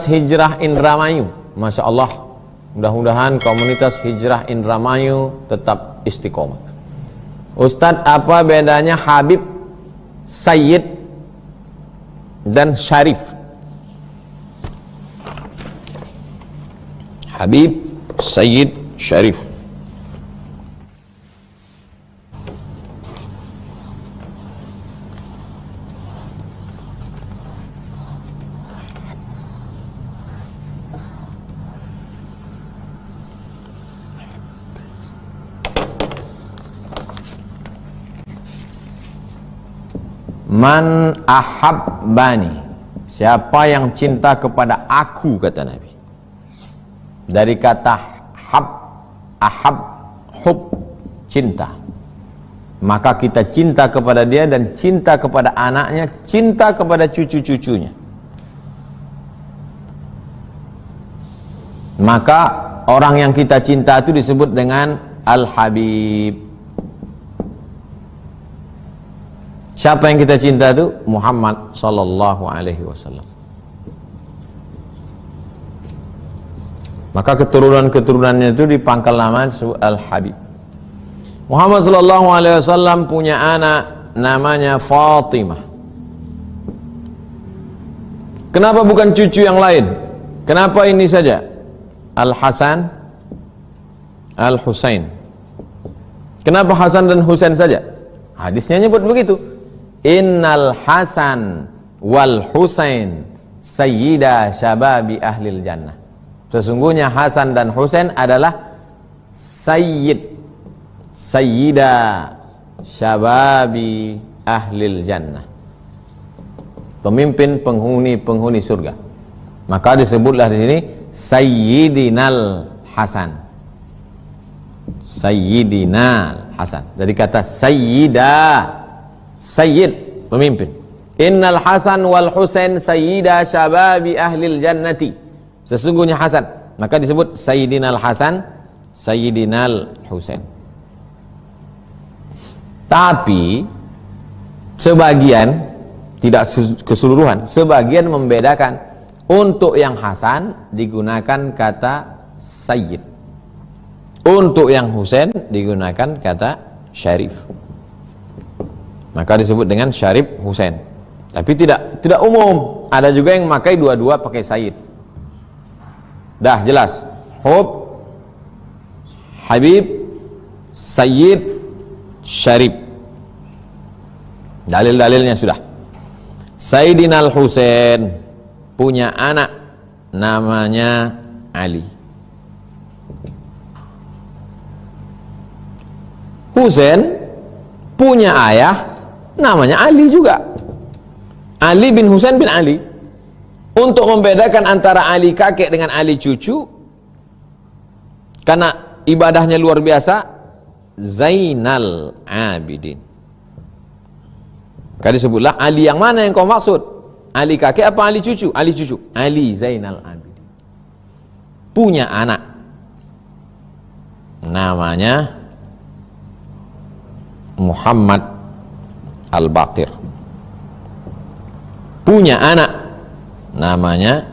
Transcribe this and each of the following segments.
Hijrah Indramayu, Masya Allah, mudah-mudahan komunitas Hijrah Indramayu tetap istiqomah. Ustadz, apa bedanya Habib, Sayyid, dan Syarif? Habib, Sayyid, Syarif. Man ahabbani, siapa yang cinta kepada aku, kata Nabi. Dari kata hab, ahab, hub, cinta. Maka kita cinta kepada dia dan cinta kepada anaknya, cinta kepada cucu-cucunya. Maka orang yang kita cinta itu disebut dengan Al-Habib. Siapa yang kita cinta itu? Muhammad sallallahu alaihi wasallam. Maka keturunan-keturunannya itu dipangkal nama Al-Habib. Muhammad sallallahu alaihi wasallam punya anak namanya Fatimah. Kenapa bukan cucu yang lain? Kenapa ini saja? Al-Hasan, Al-Husain. Kenapa Hasan dan Husain saja? Hadisnya nyebut begitu. Innal Hasan wal Husain sayyida syababi ahlil jannah. Sesungguhnya Hasan dan Husain adalah sayyida syababi ahlil jannah, pemimpin penghuni surga. Maka disebutlah di sini Sayyidinal Hasan. Sayyidinal Hasan. Dari kata sayyida, sayyid, pemimpin. Innal Hasan wal Husain sayyida syababi ahlil jannati. Sesungguhnya Hasan, maka disebut Sayyidinal Hasan, Sayyidinal Husain. Tapi sebagian, tidak keseluruhan, sebagian membedakan. Untuk yang Hasan digunakan kata sayyid, untuk yang Husain digunakan kata syarif. Maka disebut dengan Syarif Husain. Tapi tidak umum. Ada juga yang memakai dua-dua pakai Sayyid. Dah jelas. Hub, Habib, Sayyid, Syarif. Dalil-dalilnya sudah. Sayyidina Al-Husain punya anak namanya Ali. Husain punya ayah namanya Ali juga. Ali bin Husain bin Ali. Untuk membedakan antara Ali kakek dengan Ali cucu, karena ibadahnya luar biasa, Zainal Abidin. Maka disebutlah Ali yang mana yang kau maksud? Ali kakek apa Ali cucu? Ali cucu. Ali Zainal Abidin. Punya anak namanya Muhammad Al-Baqir. Punya anak namanya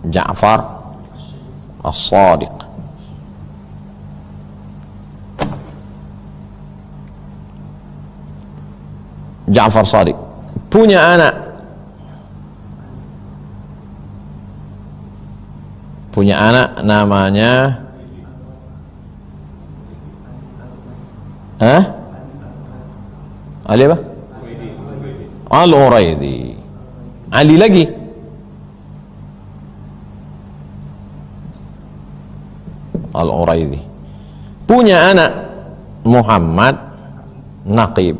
Ja'far As-Sadiq. Ja'far Sadiq punya anak namanya Ali apa? Al-Uraidi. Ali lagi. Al-Uraidi punya anak Muhammad Naqib.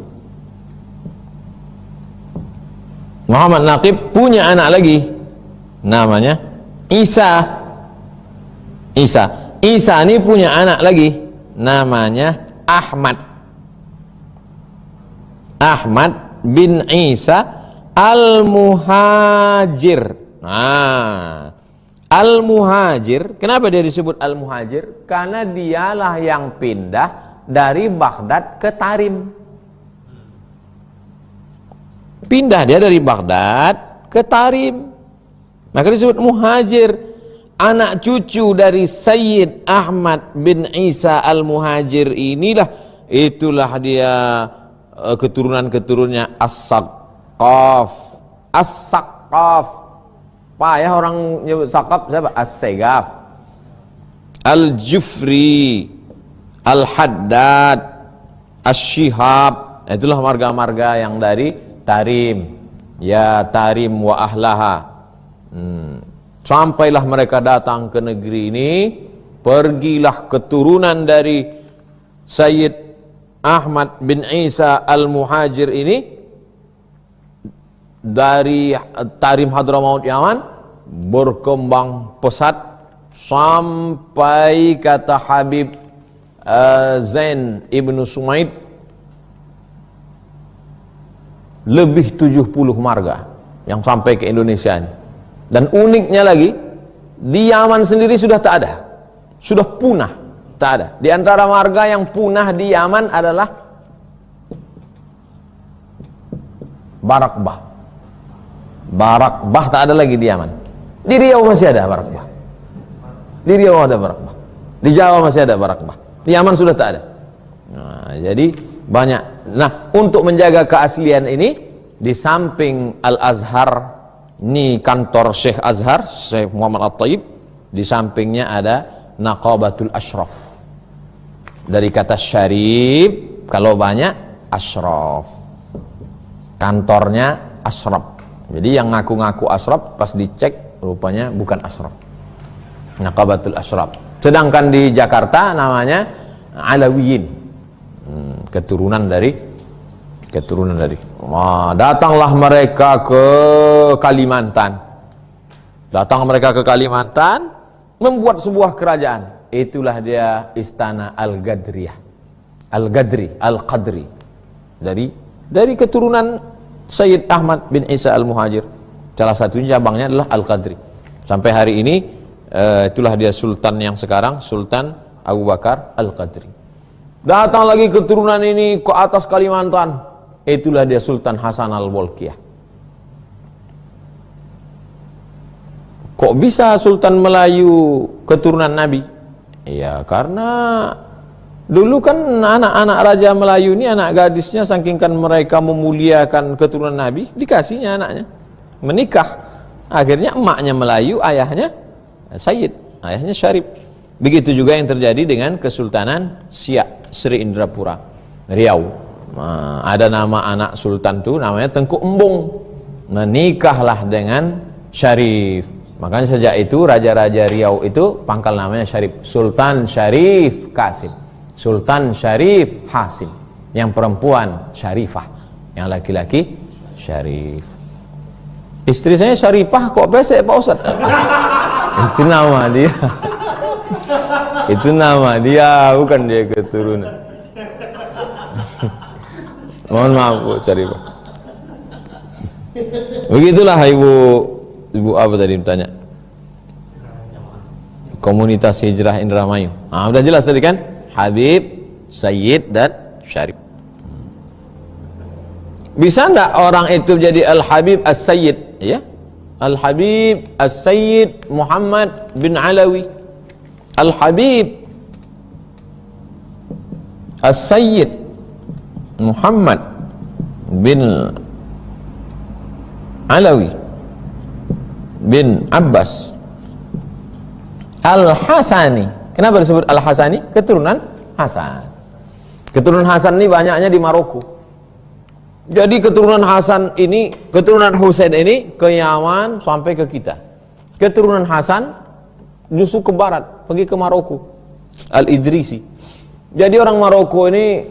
Muhammad Naqib punya anak lagi namanya Isa. Isa ini punya anak lagi namanya Ahmad. Ahmad bin Isa Al-Muhajir. Nah, Al-Muhajir, kenapa dia disebut Al-Muhajir? Karena dialah yang pindah dari Baghdad ke Tarim. Pindah dia dari Baghdad ke Tarim. Maka disebut muhajir. Anak cucu dari Sayyid Ahmad bin Isa al-Muhajir inilah, itulah dia keturunan-keturunannya As-Saqqaf. As-Saqqaf. Payah orang nyebut Saqqaf siapa? As-Segaf. Al-Jufri, Al-Haddad, As-Shihab. Itulah marga-marga yang dari Tarim. Ya Tarim wa ahlaha. Sampailah mereka datang ke negeri ini, pergilah keturunan dari Sayyid Ahmad bin Isa al-Muhajir ini dari Tarim Hadramaut Yaman, berkembang pesat sampai kata Habib Zain ibnu Sumaid lebih 70 marga yang sampai ke Indonesia ini. Dan uniknya lagi, di Yaman sendiri sudah tak ada, sudah punah, tak ada. Di antara marga yang punah di Yaman adalah Barakbah. Barakbah tak ada lagi di Yaman. Di Riau masih ada Barakbah. Di Riau ada Barakbah. Di Jawa masih ada Barakbah. Di Yaman sudah tak ada. Nah, jadi banyak. Nah, untuk menjaga keaslian ini, di samping Al-Azhar, ini kantor Syekh Azhar, Syekh Muhammad At-Tayyib, di sampingnya ada Naqabatul Ashraf. Dari kata syarif, kalau banyak ashraf. Kantornya ashraf. Jadi yang ngaku-ngaku ashraf pas dicek rupanya bukan ashraf. Naqabatul Ashraf. Sedangkan di Jakarta namanya Alawiyin. Keturunan dari datanglah mereka ke Kalimantan. Datang mereka ke Kalimantan, membuat sebuah kerajaan. Itulah dia Istana Al-Gadriyah. Al-Gadri, Al-Qadri. Dari keturunan Sayyid Ahmad bin Isa al-Muhajir. Salah satunya cabangnya adalah Al-Qadri. Sampai hari ini itulah dia sultan yang sekarang, Sultan Abu Bakar Al-Qadri. Datang lagi keturunan ini ke atas Kalimantan. Itulah dia Sultan Hasan al-Bolkiah. Kok bisa Sultan Melayu keturunan Nabi? Ya karena dulu kan anak-anak Raja Melayu ini, anak gadisnya, saking kan mereka memuliakan keturunan Nabi, dikasihnya anaknya menikah. Akhirnya emaknya Melayu, ayahnya Sayyid, ayahnya Syarif. Begitu juga yang terjadi dengan Kesultanan Siak, Sri Indrapura, Riau. Nah, ada nama anak sultan tuh namanya Tengku Embung, menikahlah dengan Syarif. Makanya sejak itu raja-raja Riau itu pangkal namanya Syarif. Sultan Syarif Qasim, Sultan Syarif Hasim. Yang perempuan Syarifah, yang laki-laki Syarif. Istri saya Syarifah, kok pesek Pak Ustaz? Itu nama dia. Itu nama dia, bukan dia keturunan. Mohon maaf Bu Syarifah. Begitulah ibu apa tadi bertanya? Komunitas Hijrah Indramayu. Ah, udah jelas tadi kan? Habib, Sayyid dan Syarif. Bisa enggak orang itu jadi Al-Habib As-Sayyid? Ya. Al-Habib As-Sayyid Muhammad bin Alawi. Al-Habib As-Sayyid Muhammad bin Alawi bin Abbas Al-Hasani. Kenapa disebut Al-Hasani? Keturunan Hasan. Keturunan Hasan ini banyaknya di Maroko. Jadi keturunan Hasan ini, keturunan Husain ini ke Yaman sampai ke kita. Keturunan Hasan justru ke barat, pergi ke Maroko. Al-Idrisi. Jadi orang Maroko ini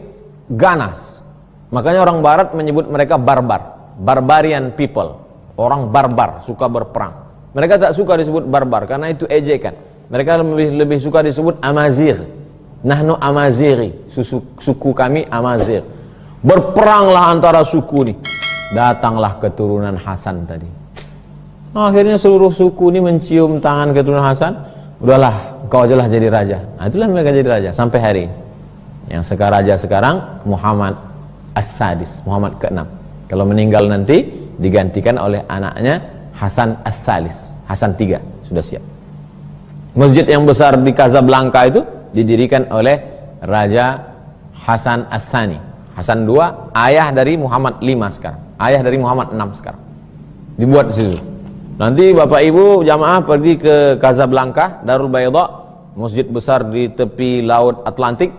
ganas. Makanya orang barat menyebut mereka barbar, barbarian people, orang barbar, suka berperang. Mereka tak suka disebut barbar karena itu ejekan. Mereka lebih suka disebut Amazigh. Nahnu Amazighi, suku kami Amazigh. Berperanglah antara suku ini. Datanglah keturunan Hasan tadi. Akhirnya seluruh suku ini mencium tangan keturunan Hasan. Udahlah, kau ajalah jadi raja. Nah, itulah mereka jadi raja sampai hari ini. Yang raja sekarang Muhammad As-Sadis, Muhammad ke-6. Kalau meninggal nanti digantikan oleh anaknya Hasan As-Salis. Hasan III sudah siap. Masjid yang besar di Casablanca itu didirikan oleh Raja Hasan Ats-Tsani. Hasan II, ayah dari Muhammad V sekarang, ayah dari Muhammad VI sekarang. Dibuat di situ. Nanti Bapak Ibu jamaah pergi ke Casablanca, Darul Bayda, masjid besar di tepi laut Atlantik,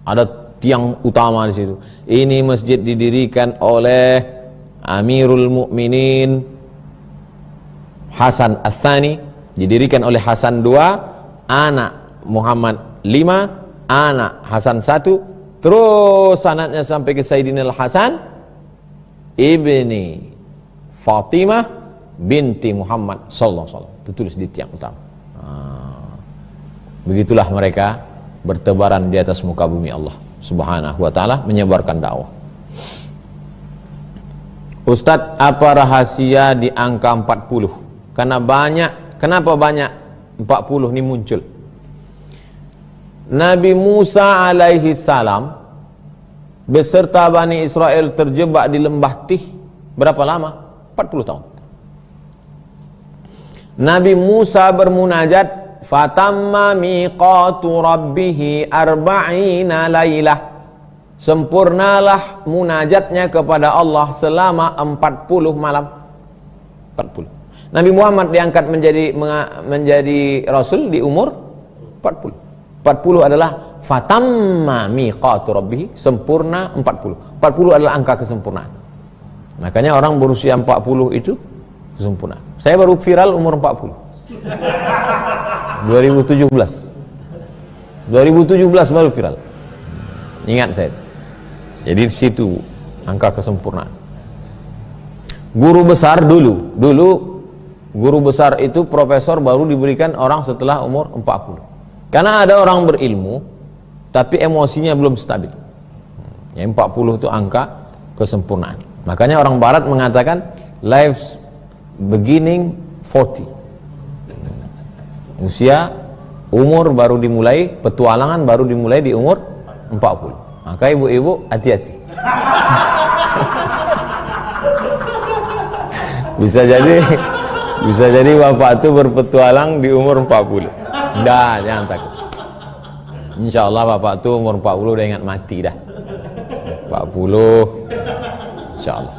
ada tiang utama di situ. Ini masjid didirikan oleh Amirul Mukminin Hasan Ats-Tsani, didirikan oleh Hasan II, anak Muhammad V, anak Hasan I, terus sanadnya sampai ke Sayyidina Al-Hasan ibni Fatimah binti Muhammad sallallahu alaihi wasallam. Tertulis di tiang utama. Begitulah mereka bertebaran di atas muka bumi Allah Subhanahu wa taala menyebarkan dakwah. Ustadz, apa rahasia di angka 40? Kenapa banyak 40 ini muncul? Nabi Musa alaihi salam beserta Bani Israel terjebak di lembah Tih berapa lama? 40 tahun. Nabi Musa bermunajat, fatamma miqatu rabbih arba'ina lailah, sempurnalah munajatnya kepada Allah selama 40 malam. 40. Nabi Muhammad diangkat menjadi rasul di umur 40. 40 adalah fatamma miqatu rabbih, sempurna 40. 40 adalah angka kesempurnaan. Makanya orang berusia 40 itu kesempurnaan. Saya baru viral umur 40. 2017 baru viral. Ingat saya itu. Jadi di situ angka kesempurnaan. Guru besar dulu guru besar itu profesor baru diberikan orang setelah umur 40. Karena ada orang berilmu tapi emosinya belum stabil. Yang 40 itu angka kesempurnaan. Makanya orang barat mengatakan life beginning 40. Usia, umur baru dimulai, petualangan baru dimulai di umur 40. Maka ibu-ibu hati-hati. Bisa jadi bapak itu berpetualang di umur 40. Dah, jangan takut. Insya Allah bapak itu umur 40 udah ingat mati dah. 40 Insya Allah.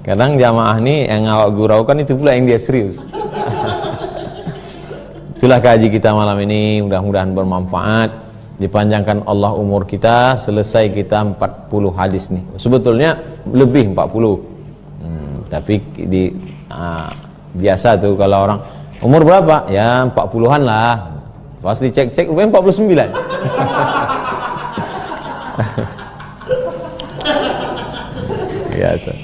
Kadang jamaah nih yang awak guraukan itu pula yang dia serius. Itulah kaji kita malam ini, mudah-mudahan bermanfaat. Dipanjangkan Allah umur kita, selesai kita 40 hadis nih. Sebetulnya lebih 40. Tapi biasa tuh kalau orang umur berapa? Ya 40-an lah. Pas dicek-cek rupanya 49. Ya tuh.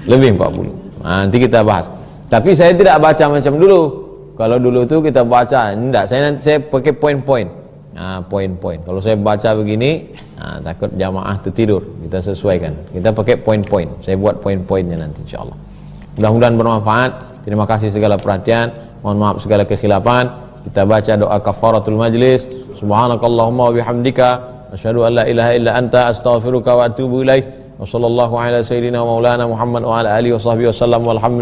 Lebih 40. Nanti kita bahas. Tapi saya tidak baca macam dulu. Kalau dulu tuh kita baca, enggak, saya pakai poin-poin. Poin-poin. Kalau saya baca begini, takut jamaah tertidur. Kita sesuaikan. Kita pakai poin-poin. Saya buat poin-poinnya nanti insyaallah. Mudah-mudahan bermanfaat. Terima kasih segala perhatian. Mohon maaf segala kekhilafan. Kita baca doa kafaratul majlis. Subhanakallahumma wa bihamdika asyhadu an la ilaha illa anta astaghfiruka wa atubu ilaik. Wa sallallahu ala sayyidina wa maulana Muhammad wa ala alihi wa sahbihi wasallam walhamdulillah.